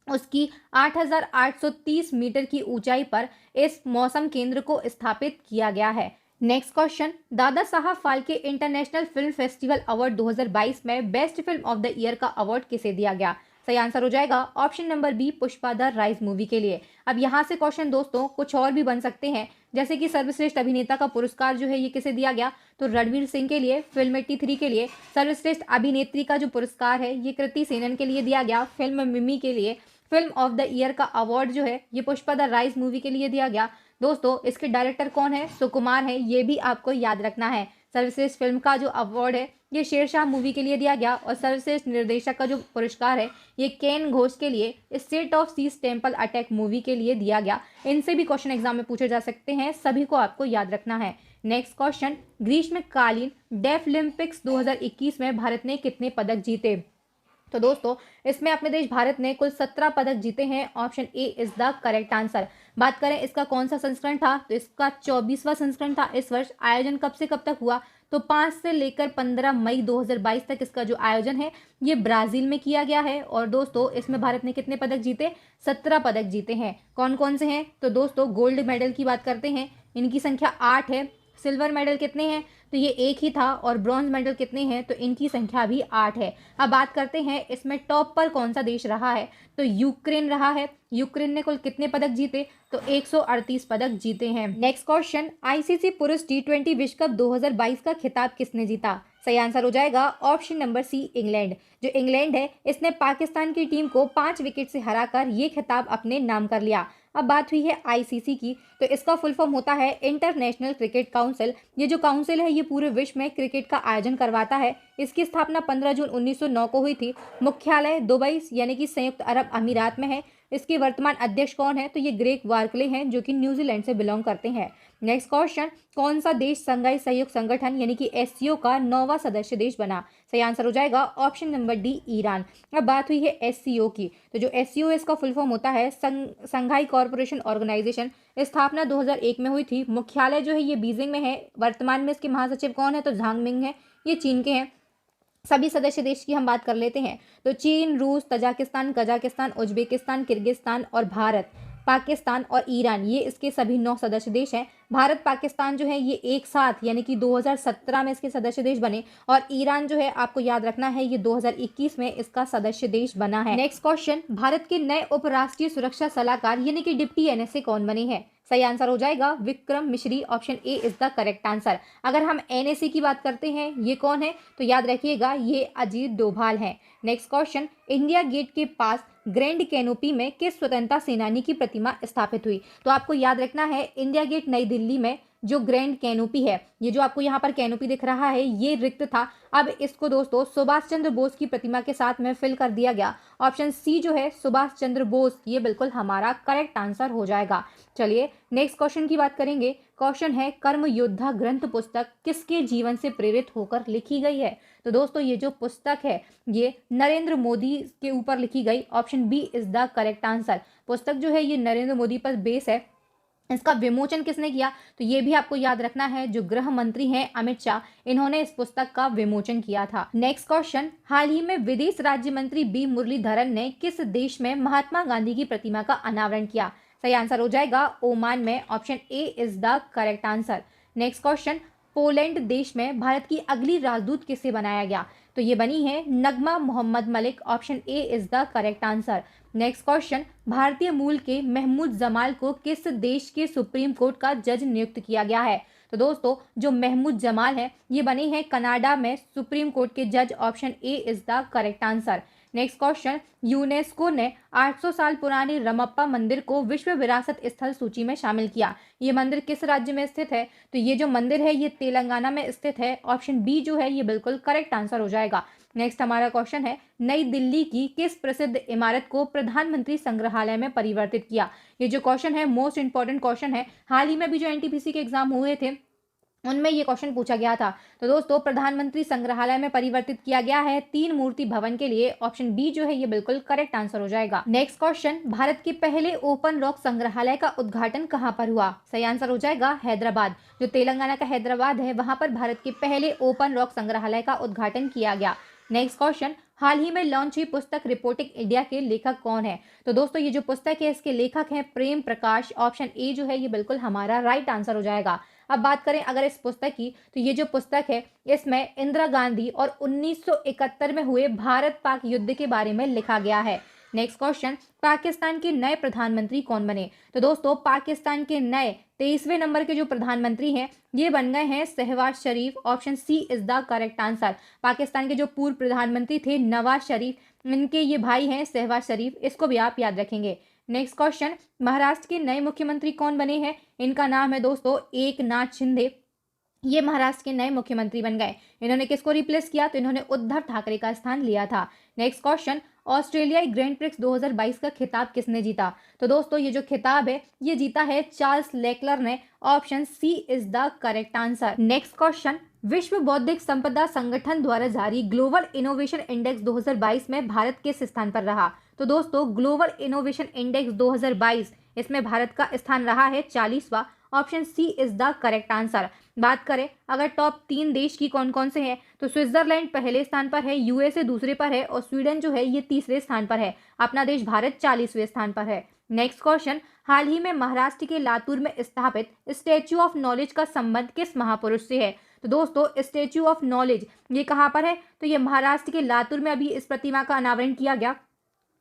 उसकी 8,830 मीटर की ऊंचाई पर इस मौसम केंद्र को स्थापित किया गया है। Next question, Dada Saheb Phalke international film festival award 2022 में best film of the year का अवार्ड किसे दिया गया? सही आंसर हो जाएगा option number B Pushpa the rise movie के लिए। अब यहाँ से क्वेश्चन दोस्तों कुछ और भी बन सकते हैं, जैसे कि सर्वश्रेष्ठ अभिनेता का पुरस्कार जो है ये किसे दिया गया? तो रणवीर सिंह के लिए फिल्म 83 के लिए। सर्वश्रेष्ठ अभिनेत्री का जो पुरस्कार है ये कृति सेनन के लिए दिया गया फिल्म मिमी के लिए। फिल्म ऑफ द ईयर का अवार्ड जो है ये पुष्पा द राइज मूवी के लिए दिया गया। दोस्तों इसके डायरेक्टर कौन है? सुकुमार है, ये भी आपको याद रखना है। सर्वश्रेष्ठ फिल्म का जो अवार्ड है ये शेरशाह मूवी के लिए दिया गया और सर्वश्रेष्ठ निर्देशक का जो पुरस्कार है ये केन घोष के लिए State of Siege Temple Attack movie के लिए दिया गया। इनसे भी क्वेश्चन एग्जाम में पूछे जा सकते हैं, सभी को आपको याद रखना है। नेक्स्ट क्वेश्चन, ग्रीष्मकालीन डेफलिम्पिक्स 2021 में भारत ने कितने पदक जीते? तो दोस्तों इसमें अपने देश भारत ने कुल 17 पदक जीते हैं। Option A is the correct answer. बात करें इसका कौन सा संस्करण था? तो इसका 24वां संस्करण था। इस वर्ष आयोजन कब से कब तक हुआ? तो 5 से लेकर 15 मई 2022 तक इसका जो आयोजन है ये ब्राजील में किया गया है। और दोस्तों इसमें भारत ने कितने पदक जीते? 17 पदक जीते हैं। कौन कौन से हैं? तो दोस्तों गोल्ड मेडल की बात करते हैं, इनकी संख्या 8 है। सिल्वर मेडल कितने हैं? तो ये एक ही था। और ब्रॉन्ज मेडल कितने हैं? तो इनकी संख्या भी 8 है। अब बात करते हैं इसमें टॉप पर कौन सा देश रहा है? तो यूक्रेन रहा है। यूक्रेन ने कुल कितने पदक जीते? तो 138 पदक जीते हैं। नेक्स्ट क्वेश्चन, आईसीसी पुरुष T20 विश्व कप 2022 का खिताब किसने जीता? सही आंसर हो जाएगा ऑप्शन नंबर सी इंग्लैंड। जो इंग्लैंड है इसने पाकिस्तान की टीम को 5 विकेट से हराकर ये खिताब अपने नाम कर लिया। अब बात हुई है आईसीसी की, तो इसका फुल फॉर्म होता है इंटरनेशनल क्रिकेट काउंसिल। ये जो काउंसिल है ये पूरे विश्व में क्रिकेट का आयोजन करवाता है। इसकी स्थापना 15 जून 1909 को हुई थी। मुख्यालय दुबई यानी कि संयुक्त अरब अमीरात में है। इसके वर्तमान अध्यक्ष कौन है? तो ये ग्रेग वार्कले हैं जो कि न्यूजीलैंड से बिलोंग करते हैं। नेक्स्ट क्वेश्चन, कौन सा देश संघाई सहयोग संगठन यानी कि एससीओ का 9वां सदस्य देश बना? सही आंसर हो जाएगा ऑप्शन नंबर डी ईरान। अब बात हुई है एससीओ की, तो जो एससीओ है इसका फुल फॉर्म होता है संघाई कॉर्पोरेशन ऑर्गेनाइजेशन। स्थापना 2001 में हुई थी। मुख्यालय जो है ये बीजिंग में है। वर्तमान में इसके महासचिव कौन है? तो झांग मिंग है, ये चीन के हैं। सभी सदस्य देश की हम बात कर लेते हैं, तो चीन, रूस, तजाकिस्तान, कजाकिस्तान, उज्बेकिस्तान, किर्गिस्तान और भारत, पाकिस्तान और ईरान, ये इसके सभी 9 सदस्य देश हैं। भारत पाकिस्तान जो है ये एक साथ यानी कि 2017 में इसके सदस्य देश बने। और ईरान जो है आपको याद रखना है ये 2021 में इसका सदस्य देश बना है। नेक्स्ट क्वेश्चन, भारत के नए उपराष्ट्रीय सुरक्षा सलाहकार यानी कि डिप्टी एनएसए कौन बने हैं? सही आंसर हो जाएगा विक्रम मिश्री। Option A is the correct answer. अगर हम एनएसए की बात करते हैं ये कौन है? तो याद रखिएगा ये अजीत डोभाल हैं। नेक्स्ट क्वेश्चन, इंडिया गेट के पास ग्रैंड कैनोपी में किस स्वतंत्रता सेनानी की प्रतिमा स्थापित हुई? तो आपको याद रखना है इंडिया गेट नई दिल्ली में जो ग्रैंड कैनोपी है, ये जो आपको यहाँ पर कैनोपी दिख रहा है ये रिक्त था। अब इसको दोस्तों सुभाष चंद्र बोस की प्रतिमा के साथ में फिल कर दिया गया। ऑप्शन सी जो है सुभाष चंद्र बोस, ये बिल्कुल हमारा करेक्ट आंसर हो जाएगा। चलिए नेक्स्ट क्वेश्चन की बात करेंगे। क्वेश्चन है कर्म योद्धा ग्रंथ पुस्तक किसके जीवन से प्रेरित होकर लिखी गई है? तो दोस्तों ये जो पुस्तक है ये नरेंद्र मोदी के ऊपर लिखी गई। Option B is the correct answer. पुस्तक जो है ये नरेंद्र मोदी पर बेस है। इसका विमोचन किसने किया? तो ये भी आपको याद रखना है, जो गृह मंत्री हैं अमित शाह, इन्होंने इस पुस्तक का विमोचन किया था। नेक्स्ट क्वेश्चन, हाल ही में विदेश राज्य मंत्री बी मुरलीधरन ने किस देश में महात्मा गांधी की प्रतिमा का अनावरण किया? सही आंसर हो जाएगा ओमान में। Option A is the correct answer. Next question, Poland देश में भारत की अगली राजदूत किसे बनाया गया? तो ये बनी है Nagma Mohammad Malik. Option A is the correct answer. Next question, भारतीय मूल के महमूद जमाल को किस देश के सुप्रीम कोर्ट का जज नियुक्त किया गया है? तो दोस्तों, जो महमूद जमाल है ये बने हैं कनाडा में सुप्रीम कोर्ट के जज। Option A is the correct answer. Next question, UNESCO ने 800 साल पुराने रमप्पा मंदिर को विश्व विरासत स्थल सूची में शामिल किया। ये मंदिर किस राज्य में स्थित है? तो ये जो मंदिर है ये तेलंगाना में स्थित है। ऑप्शन बी जो है ये बिल्कुल करेक्ट आंसर हो जाएगा। नेक्स्ट हमारा क्वेश्चन है, नई दिल्ली की किस प्रसिद्ध इमारत को प्रधानमंत्री संग्रहालय में परिवर्तित किया? ये जो क्वेश्चन है मोस्ट इंपॉर्टेंट क्वेश्चन है। हाल ही में भी जो एनटीपीसी के एग्जाम हुए थे उनमें ये क्वेश्चन पूछा गया था। तो दोस्तों, प्रधानमंत्री संग्रहालय में परिवर्तित किया गया है तीन मूर्ति भवन के लिए। ऑप्शन बी जो है ये बिल्कुल करेक्ट आंसर हो जाएगा। नेक्स्ट क्वेश्चन, भारत के पहले ओपन रॉक संग्रहालय का उद्घाटन कहां पर हुआ? सही आंसर हो जाएगा हैदराबाद। जो तेलंगाना का हैदराबाद है वहां पर भारत के पहले ओपन रॉक संग्रहालय का उद्घाटन किया गया। नेक्स्ट क्वेश्चन, हाल ही में लॉन्च हुई पुस्तक रिपोर्टिंग इंडिया के लेखक कौन है? तो दोस्तों, ये जो पुस्तक है इसके लेखक हैं प्रेम प्रकाश। ऑप्शन ए जो है ये बिल्कुल हमारा राइट आंसर हो जाएगा। अब बात करें अगर इस पुस्तक की, तो ये जो पुस्तक है इसमें इंदिरा गांधी और 1971 में हुए भारत पाक युद्ध के बारे में लिखा गया है। नेक्स्ट क्वेश्चन, पाकिस्तान के नए प्रधानमंत्री कौन बने? तो दोस्तों, पाकिस्तान के नए 23वें नंबर के जो प्रधानमंत्री हैं ये बन गए हैं Shahbaz Sharif. Option C is the correct answer. Pakistan के जो पूर्व प्रधानमंत्री थे नवाज शरीफ, इनके ये भाई हैं शहबाज शरीफ, इसको भी आप याद रखेंगे। नेक्स्ट क्वेश्चन, महाराष्ट्र के नए मुख्यमंत्री कौन बने हैं? इनका नाम है दोस्तों एकनाथ शिंदे। ये महाराष्ट्र के नए मुख्यमंत्री बन गए। इन्होंने किसको रिप्लेस किया? तो इन्होंने उद्धव ठाकरे का स्थान लिया था। नेक्स्ट क्वेश्चन, ऑस्ट्रेलियाई ग्रैंड प्रिक्स 2022 का खिताब किसने जीता? तो दोस्तों, ये जो खिताब है ये जीता है चार्ल्स लेक्लर ने। Option C is the correct answer. Next question, विश्व बौद्धिक संपदा संगठन द्वारा जारी ग्लोबल इनोवेशन इंडेक्स 2022 में भारत किस स्थान पर रहा? तो दोस्तों, ग्लोबल इनोवेशन इंडेक्स 2022 इसमें भारत का स्थान रहा है 40वां। Option C is the correct answer. बात करें अगर टॉप 3 देश की कौन कौन से हैं, तो स्विट्जरलैंड पहले स्थान पर है, यूएसए दूसरे पर है और स्वीडन जो है ये तीसरे स्थान पर है। अपना देश भारत 40वें स्थान पर है। नेक्स्ट क्वेश्चन, हाल ही में महाराष्ट्र के लातूर में स्थापित स्टैच्यू ऑफ नॉलेज का संबंध किस महापुरुष से है? तो दोस्तों, स्टैच्यू ऑफ नॉलेज ये कहाँ पर है? तो ये महाराष्ट्र के लातूर में अभी इस प्रतिमा का अनावरण किया गया।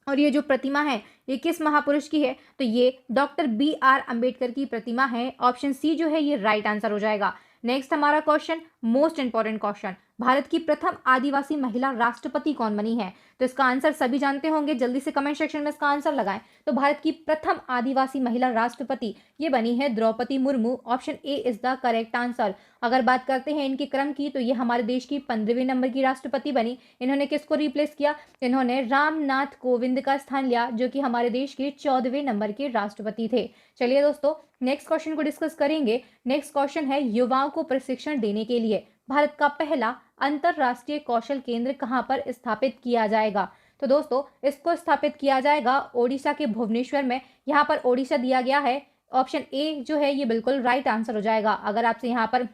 और ये जो प्रतिमा है ये किस महापुरुष की है? तो ये डॉक्टर BR अंबेडकर की प्रतिमा है। ऑप्शन सी जो है ये राइट आंसर हो जाएगा। नेक्स्ट हमारा question, most important question, Bharat की प्रथम आदिवासी महिला राष्ट्रपति कौन बनी है? तो इसका आंसर सभी जानते होंगे, जल्दी से कमेंट सेक्शन में इसका आंसर लगाएं। तो भारत की प्रथम आदिवासी महिला राष्ट्रपति ये बनी है Draupadi Murmu. Option A is the correct answer. अगर बात करते हैं इनके क्रम की, तो ये हमारे देश की 15वें नंबर की राष्ट्रपति बनी। इन्होंने किसको रिप्लेस किया? इन्होंने रामनाथ कोविंद का स्थान लिया, जो कि हमारे देश के 14वें नंबर के राष्ट्रपति थे। चलिए दोस्तों, नेक्स्ट क्वेश्चन को डिस्कस करेंगे। नेक्स्ट क्वेश्चन है, युवाओं को प्रशिक्षण देने के लिए भारत का पहला अंतरराष्ट्रीय कौशल केंद्र कहां पर स्थापित किया जाएगा? तो दोस्तों, इसको स्थापित किया जाएगा ओडिशा के भुवनेश्वर में। यहाँ पर ओडिशा दिया गया है। ऑप्शन ए जो है ये बिल्कुल राइट आंसर हो जाएगा। अगर आपसे यहाँ पर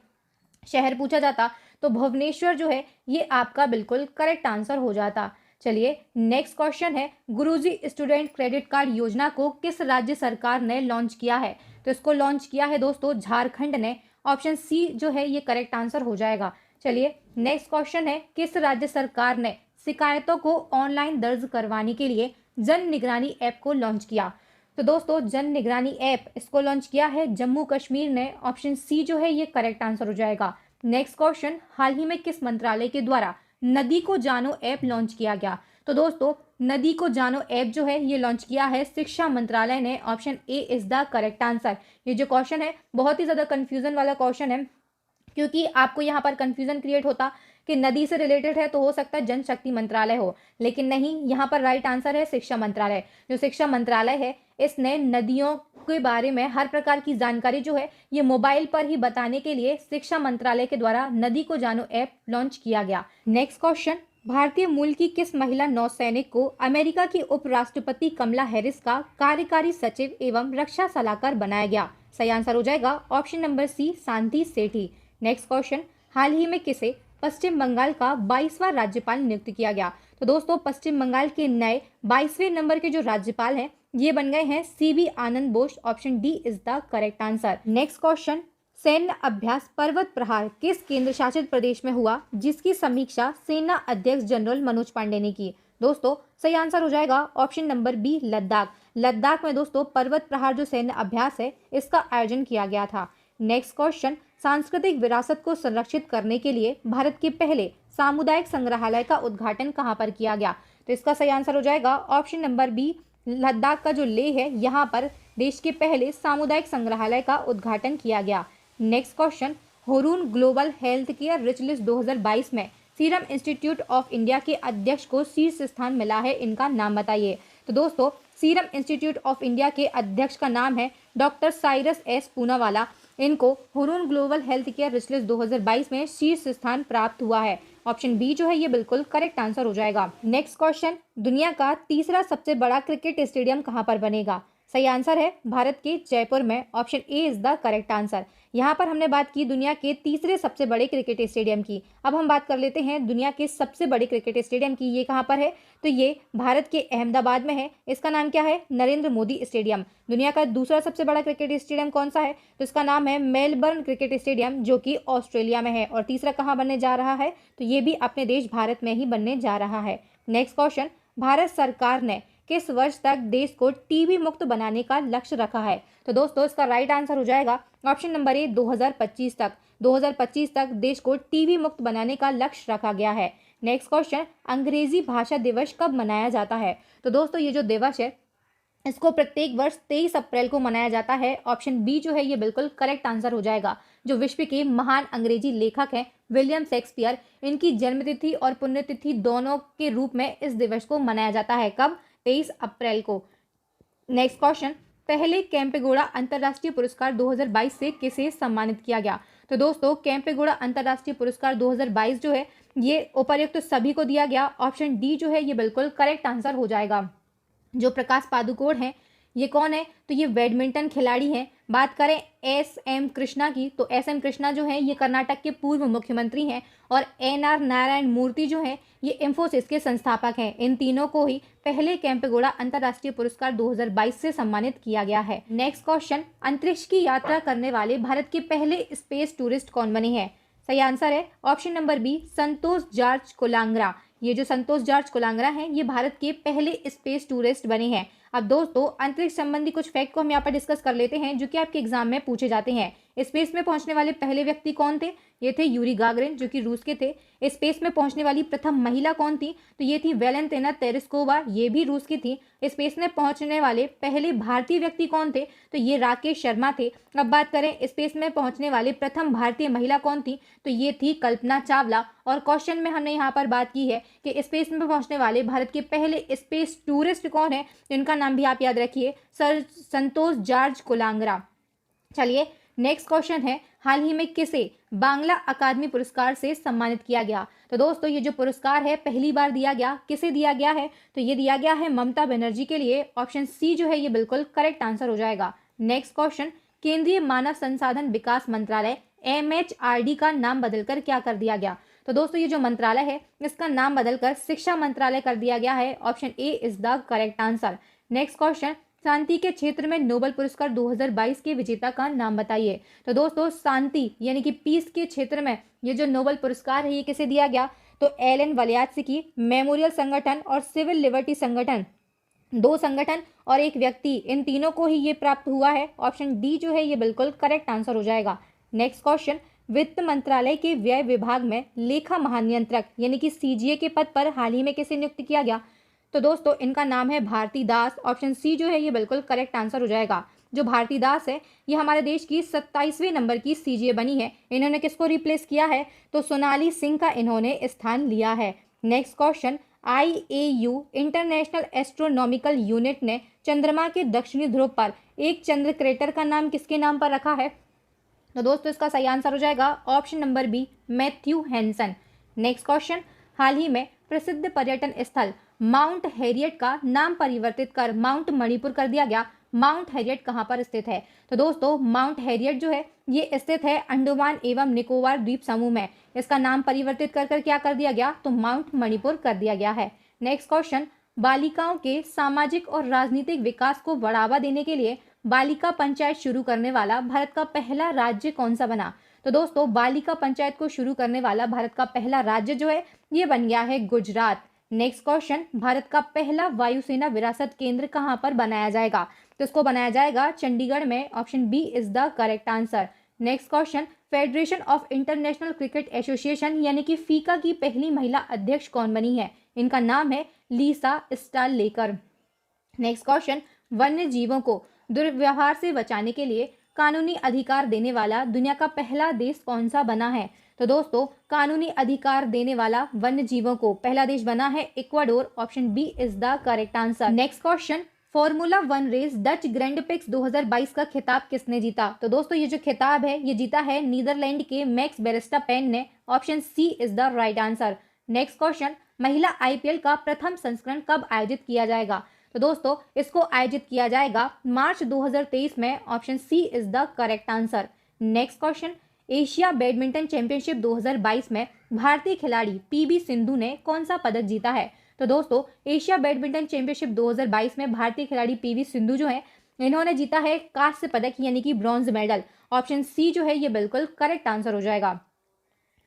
शहर पूछा जाता तो भुवनेश्वर जो है ये आपका बिल्कुल करेक्ट आंसर हो जाता। चलिए, नेक्स्ट क्वेश्चन है, गुरुजी स्टूडेंट क्रेडिट कार्ड योजना को किस राज्य सरकार ने लॉन्च किया है? तो इसको लॉन्च किया है दोस्तों झारखंड ने। ऑप्शन सी जो है ये करेक्ट आंसर हो जाएगा। चलिए, नेक्स्ट क्वेश्चन है, किस राज्य सरकार ने शिकायतों को ऑनलाइन दर्ज करवाने के लिए जन निगरानी ऐप को लॉन्च किया? तो दोस्तों, जन निगरानी ऐप इसको लॉन्च किया है जम्मू कश्मीर ने। ऑप्शन सी जो है ये करेक्ट आंसर हो जाएगा। नेक्स्ट क्वेश्चन, हाल ही में किस मंत्रालय के द्वारा नदी को जानो ऐप लॉन्च किया गया? तो दोस्तों, नदी को जानो ऐप जो है ये लॉन्च किया है शिक्षा मंत्रालय ने। Option A is the correct answer. ये जो क्वेश्चन है बहुत ही ज्यादा कंफ्यूजन वाला क्वेश्चन है, क्योंकि आपको यहाँ पर कंफ्यूजन क्रिएट होता कि नदी से रिलेटेड है तो हो सकता है जन शक्ति मंत्रालय हो, लेकिन नहीं, यहाँ पर राइट आंसर है शिक्षा मंत्रालय। जो शिक्षा मंत्रालय है इसने नदियों के बारे में हर प्रकार की जानकारी जो है ये मोबाइल पर ही बताने के लिए शिक्षा मंत्रालय के द्वारा नदी को जानो ऐप लॉन्च किया गया। नेक्स्ट क्वेश्चन, भारतीय मूल की किस महिला नौसैनिक को अमेरिका की उपराष्ट्रपति कमला हैरिस का कार्यकारी सचिव एवं रक्षा सलाहकार बनाया गया? सही आंसर हो जाएगा ऑप्शन नंबर सी, शांति सेठी। नेक्स्ट क्वेश्चन, हाल ही में किसे पश्चिम बंगाल का 22वां राज्यपाल नियुक्त किया गया? तो दोस्तों पश्चिम बंगाल के नए 22वें नंबर के जो राज्यपाल हैं ये बन गए हैं CB Anand Bose. Option D is the correct answer. Next question, सैन्य अभ्यास पर्वत प्रहार किस केंद्र शासित प्रदेश में हुआ जिसकी समीक्षा सेना अध्यक्ष जनरल मनोज पांडे ने की? दोस्तों सही आंसर हो जाएगा option number B, Ladakh. Ladakh में दोस्तों पर्वत प्रहार जो सैन्य अभ्यास है इसका आयोजन किया गया था। नेक्स्ट क्वेश्चन, सांस्कृतिक विरासत को संरक्षित करने के लिए भारत के पहले सामुदायिक संग्रहालय का उद्घाटन कहां पर किया गया? तो इसका सही आंसर हो जाएगा ऑप्शन नंबर बी, लद्दाख का जो लेह है यहाँ पर देश के पहले सामुदायिक संग्रहालय का उद्घाटन किया गया। Next question, Hurun global health care rich list 2022 में सीरम इंस्टीट्यूट ऑफ इंडिया के अध्यक्ष को शीर्ष स्थान मिला है, इनका नाम बताइए। तो दोस्तों सीरम इंस्टीट्यूट ऑफ इंडिया के अध्यक्ष का नाम है डॉक्टर साइरस एस पूनावाला। इनको Hurun global health care rich list 2022 में शीर्ष स्थान प्राप्त हुआ है। ऑप्शन बी जो है ये बिल्कुल करेक्ट आंसर हो जाएगा। नेक्स्ट क्वेश्चन, दुनिया का तीसरा सबसे बड़ा क्रिकेट स्टेडियम कहां पर बनेगा? सही आंसर है भारत के जयपुर में। Option A is the correct answer. यहाँ पर हमने बात की दुनिया के तीसरे सबसे बड़े क्रिकेट स्टेडियम की। अब हम बात कर लेते हैं दुनिया के सबसे बड़े क्रिकेट स्टेडियम की। ये कहाँ पर है? तो ये भारत के अहमदाबाद में है। इसका नाम क्या है? नरेंद्र मोदी स्टेडियम। दुनिया का दूसरा सबसे बड़ा क्रिकेट स्टेडियम कौन सा है? तो इसका नाम है मेलबर्न क्रिकेट स्टेडियम, जो कि ऑस्ट्रेलिया में है। और तीसरा कहाँ बनने जा रहा है? तो ये भी अपने देश भारत में ही बनने जा रहा है। नेक्स्ट क्वेश्चन, भारत सरकार ने किस वर्ष तक देश को टीबी मुक्त बनाने का लक्ष्य रखा है? तो दोस्तों इसका राइट आंसर हो जाएगा ऑप्शन नंबर ए, 2025 तक। 2025 तक देश को टीबी मुक्त बनाने का लक्ष्य रखा गया है। नेक्स्ट क्वेश्चन, अंग्रेजी भाषा दिवस कब मनाया जाता है? तो दोस्तों ये जो दिवस है इसको प्रत्येक वर्ष 23 अप्रैल को मनाया जाता है। ऑप्शन बी जो है ये बिल्कुल करेक्ट आंसर हो जाएगा। जो विश्व के महान अंग्रेजी लेखक हैं विलियम शेक्सपियर, इनकी जन्मतिथि और पुण्यतिथि दोनों के रूप में इस दिवस को मनाया जाता है। कब? 23 अप्रैल को। नेक्स्ट क्वेश्चन, पहले केम्पेगौड़ा अंतर्राष्ट्रीय पुरस्कार 2022 से किसे सम्मानित किया गया? तो दोस्तों केम्पेगौड़ा अंतर्राष्ट्रीय पुरस्कार 2022 जो है ये उपर्युक्त सभी को दिया गया। ऑप्शन डी जो है ये बिल्कुल करेक्ट आंसर हो जाएगा। जो प्रकाश पादुकोण है ये कौन है? तो ये बैडमिंटन खिलाड़ी हैं। बात करें SM कृष्णा की, तो SM कृष्णा जो है ये कर्नाटक के पूर्व मुख्यमंत्री हैं। और NR नारायण मूर्ति जो है ये इंफोसिस के संस्थापक हैं। इन तीनों को ही पहले केम्पेगौड़ा अंतर्राष्ट्रीय पुरस्कार 2022 से सम्मानित किया गया है। नेक्स्ट क्वेश्चन, अंतरिक्ष की यात्रा करने वाले भारत के पहले स्पेस टूरिस्ट कौन बने हैं? सही आंसर है ऑप्शन नंबर बी, संतोष जॉर्ज कोलांगरा। ये जो संतोष जॉर्ज कोलांगरा हैं ये भारत के पहले स्पेस टूरिस्ट बने हैं। अब दोस्तों अंतरिक्ष संबंधी कुछ फैक्ट को हम यहाँ पर डिस्कस कर लेते हैं जो कि आपके एग्जाम में पूछे जाते हैं। स्पेस में पहुंचने वाले पहले व्यक्ति कौन थे? ये थे यूरी गागरिन, जो कि रूस के थे। स्पेस में पहुंचने वाली प्रथम महिला कौन थी? तो ये थी वेलेंटिना तेरेस्कोवा, ये भी रूस की थी। स्पेस में पहुंचने वाले पहले भारतीय व्यक्ति कौन थे? तो ये राकेश शर्मा थे। अब बात करें स्पेस में पहुंचने वाले प्रथम भारतीय महिला कौन थी? तो ये थी कल्पना चावला। और क्वेश्चन में हमने यहाँ पर बात की है कि स्पेस में पहुंचने वाले भारत के पहले स्पेस टूरिस्ट कौन है? इनका नाम भी आप याद रखिए, सर संतोष जॉर्ज कोलांगरा। चलिए नेक्स्ट क्वेश्चन है, हाल ही में किसे बांग्ला अकादमी पुरस्कार से सम्मानित किया गया? तो दोस्तों ये जो पुरस्कार है पहली बार दिया गया, किसे दिया गया है? तो ये दिया गया है ममता बनर्जी के लिए। ऑप्शन सी जो है ये बिल्कुल करेक्ट आंसर हो जाएगा। नेक्स्ट क्वेश्चन, केंद्रीय मानव संसाधन विकास मंत्रालय MHRD का नाम बदलकर क्या कर दिया गया? तो दोस्तों ये जो मंत्रालय है इसका नाम बदलकर शिक्षा मंत्रालय कर दिया गया है। Option A is the correct answer. Next question, शांति के क्षेत्र में नोबेल पुरस्कार 2022 के विजेता का नाम बताइए। तो दोस्तों शांति यानी कि पीस के क्षेत्र में ये जो नोबेल पुरस्कार है ये किसे दिया गया? तो एलन वल्यात्स्की मेमोरियल संगठन और सिविल लिबर्टी संगठन, दो संगठन और एक व्यक्ति, इन तीनों को ही ये प्राप्त हुआ है। ऑप्शन डी जो है ये बिल्कुल करेक्ट आंसर हो जाएगा। नेक्स्ट क्वेश्चन, वित्त मंत्रालय के व्यय विभाग में लेखा महानियंत्रक यानी कि CGA के पद पर हाल ही में किसे नियुक्त किया गया? तो दोस्तों इनका नाम है भारती दास। ऑप्शन सी जो है ये बिल्कुल करेक्ट आंसर हो जाएगा। जो भारती दास है ये हमारे देश की 27वें नंबर की CGA बनी है। इन्होंने किसको रिप्लेस किया है? तो सोनाली सिंह का इन्होंने स्थान लिया है। Next question, IAU international astronomical unit ने चंद्रमा के दक्षिणी ध्रुव पर एक चंद्र क्रेटर का नाम किसके नाम पर रखा है? तो दोस्तों इसका सही आंसर हो जाएगा option number B, Matthew Hanson. Next question, हाल ही में प्रसिद्ध पर्यटन स्थल माउंट हैरियट का नाम परिवर्तित कर माउंट मणिपुर कर दिया गया। माउंट हैरियट कहाँ पर स्थित है? तो दोस्तों माउंट हैरियट जो है ये स्थित है अंडमान एवं निकोबार द्वीप समूह में। इसका नाम परिवर्तित कर कर क्या कर दिया गया? तो माउंट मणिपुर कर दिया गया है। नेक्स्ट क्वेश्चन, बालिकाओं के सामाजिक और राजनीतिक विकास को बढ़ावा देने के लिए बालिका पंचायत शुरू करने वाला भारत का पहला राज्य कौन सा बना? तो दोस्तों बालिका पंचायत को शुरू करने वाला भारत का पहला राज्य जो है ये बन गया है गुजरात। नेक्स्ट क्वेश्चन, भारत का पहला वायुसेना विरासत केंद्र कहां पर बनाया जाएगा? तो इसको बनाया जाएगा चंडीगढ़ में। Option B is the correct answer. Next question, Federation of International Cricket Association यानी कि फीका की पहली महिला अध्यक्ष कौन बनी है? इनका नाम है लीसा स्टारलेकर। नेक्स्ट क्वेश्चन, वन्य जीवों को दुर्व्यवहार से बचाने के लिए कानूनी अधिकार देने वाला दुनिया का पहला देश कौन सा बना है? तो दोस्तों कानूनी अधिकार देने वाला वन्य जीवों को पहला देश बना है Ecuador. Option B is the correct answer. Next question, formula 1 race Dutch Grand Prix 2022 का खिताब किसने जीता? तो दोस्तों ये जो खिताब है ये जीता है नीदरलैंड के मैक्स वेरस्टापेन ने। Option C is the right answer. Next question, महिला आईपीएल का प्रथम संस्करण कब आयोजित किया जाएगा? तो दोस्तों इसको आयोजित किया जाएगा मार्च 2023 में। Option C is the correct answer. Next question, Asia badminton championship 2022 में भारतीय खिलाड़ी पीवी सिंधु ने कौन सा पदक जीता है? तो दोस्तों एशिया बैडमिंटन चैंपियनशिप 2022 में भारतीय खिलाड़ी पीवी सिंधु जो है इन्होंने जीता है कांस्य पदक यानी कि ब्रॉन्ज मेडल। ऑप्शन सी जो है ये बिल्कुल करेक्ट आंसर हो जाएगा।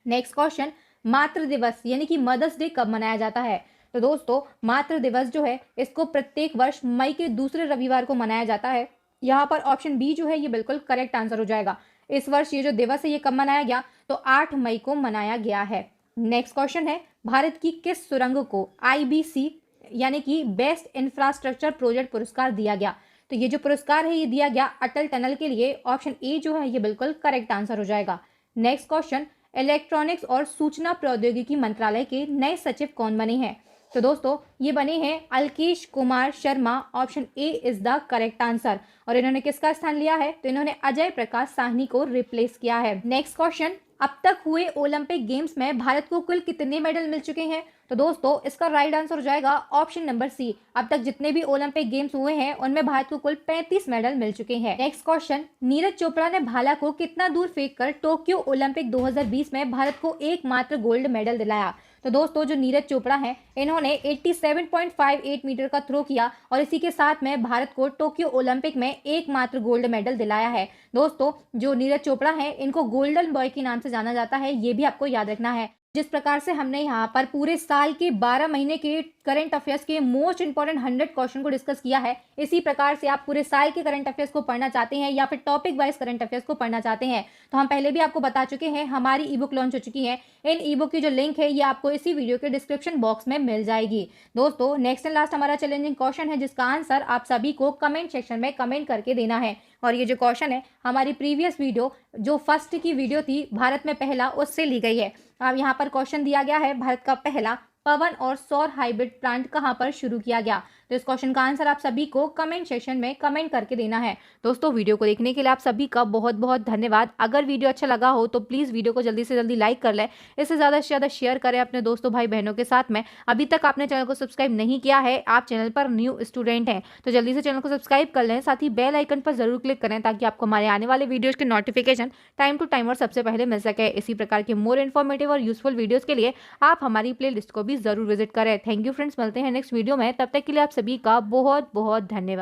नेक्स्ट क्वेश्चन, मातृ दिवस यानी कि मदर्स डे कब मनाया जाता है? तो दोस्तों मातृ दिवस जो है इसको प्रत्येक वर्ष मई के दूसरे रविवार को मनाया जाता है। यहाँ पर ऑप्शन बी जो है ये बिल्कुल करेक्ट आंसर हो जाएगा। इस वर्ष ये जो दिवस है ये कब मनाया गया? तो 8 मई को मनाया गया है। नेक्स्ट क्वेश्चन है, भारत की किस सुरंग को आईबीसी यानी कि बेस्ट इंफ्रास्ट्रक्चर प्रोजेक्ट पुरस्कार दिया गया? तो ये जो पुरस्कार है ये दिया गया अटल टनल के लिए। ऑप्शन ए जो है ये बिल्कुल करेक्ट आंसर हो जाएगा। नेक्स्ट क्वेश्चन, इलेक्ट्रॉनिक्स और सूचना प्रौद्योगिकी मंत्रालय के नए सचिव कौन बने हैं? तो दोस्तों ये बने हैं Alkesh Kumar Sharma. Option A is the correct answer. और इन्होंने किसका स्थान लिया है? तो इन्होंने अजय प्रकाश साहनी को रिप्लेस किया है। नेक्स्ट क्वेश्चन, अब तक हुए ओलंपिक गेम्स में भारत को कुल कितने मेडल मिल चुके हैं? तो दोस्तों इसका राइट आंसर हो जाएगा ऑप्शन नंबर सी। अब तक जितने भी ओलंपिक गेम्स हुए हैं उनमें भारत को कुल 35 मेडल मिल चुके हैं। नेक्स्ट क्वेश्चन, नीरज चोपड़ा ने भाला को कितना दूर फेंककर टोक्यो ओलंपिक 2020 में भारत को एकमात्र गोल्ड मेडल दिलाया? तो दोस्तों जो नीरज चोपड़ा हैं इन्होंने 87.58 मीटर का थ्रो किया और इसी के साथ में भारत को टोक्यो ओलंपिक में एकमात्र गोल्ड मेडल दिलाया है। दोस्तों जो नीरज चोपड़ा हैं इनको गोल्डन बॉय के नाम से जाना जाता है, ये भी आपको याद रखना है। जिस प्रकार से हमने यहाँ पर पूरे साल के 12 महीने के करंट अफेयर्स के मोस्ट इंपॉर्टेंट 100 क्वेश्चन को डिस्कस किया है, इसी प्रकार से आप पूरे साल के करंट अफेयर्स को पढ़ना चाहते हैं या फिर टॉपिक वाइज करंट अफेयर्स को पढ़ना चाहते हैं तो हम पहले भी आपको बता चुके हैं हमारी ई बुक लॉन्च हो चुकी है। इन ई बुक की जो लिंक है ये आपको इसी वीडियो के डिस्क्रिप्शन बॉक्स में मिल जाएगी। दोस्तों नेक्स्ट एंड लास्ट हमारा चैलेंजिंग क्वेश्चन है जिसका आंसर आप सभी को कमेंट सेक्शन में कमेंट करके देना है। और ये जो क्वेश्चन है हमारी प्रीवियस वीडियो जो फर्स्ट की वीडियो थी भारत में पहला उससे ली गई है। अब यहाँ पर क्वेश्चन दिया गया है भारत का पहला पवन और सौर हाइब्रिड प्लांट कहाँ पर शुरू किया गया? तो इस क्वेश्चन का आंसर आप सभी को कमेंट सेक्शन में कमेंट करके देना है। दोस्तों वीडियो को देखने के लिए आप सभी का बहुत बहुत धन्यवाद। अगर वीडियो अच्छा लगा हो तो प्लीज़ वीडियो को जल्दी से जल्दी लाइक कर लें, इससे ज़्यादा से ज़्यादा शेयर करें अपने दोस्तों भाई बहनों के साथ में। अभी तक आपने चैनल को सब्सक्राइब नहीं किया है, आप चैनल पर न्यू स्टूडेंट हैं तो जल्दी से चैनल को सब्सक्राइब कर लें, साथ ही बेल आइकन पर जरूर क्लिक करें ताकि आपको हमारे आने वाले वीडियोज़ के नोटिफिकेशन टाइम टू टाइम और सबसे पहले मिल सके। इसी प्रकार के मोर इन्फॉर्मेटिव और यूजफुल वीडियोज़ के लिए आप हमारी प्ले लिस्ट को भी जरूर विजिट करें। थैंक यू फ्रेंड्स, मिलते हैं नेक्स्ट वीडियो में, तब तक के लिए आप सभी का बहुत बहुत धन्यवाद।